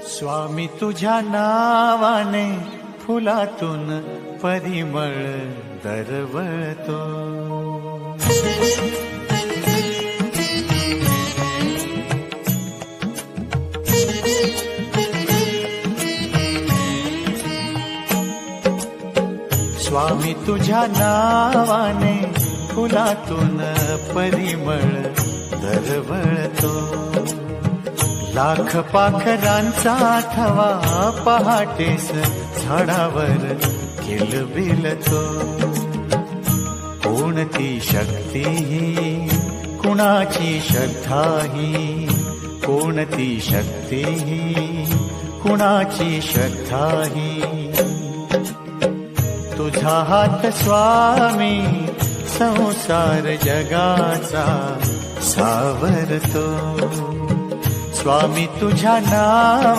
स्वामी तुझ्या नावाने फुलातून परिमळ दरवळतो. स्वामी तुझ्या नावाने फुलातून परिमळ दरवळतो. लाख पाखरांचा थवा पहाटेस झाडावर किलबिलतो. कोणती शक्ती ही कुणाची श्रद्धा ही, कोणती शक्ती ही कुणाची श्रद्धा ही. तुझा हात स्वामी संसार जगाचा सावरतो. स्वामी तुझ्या नाव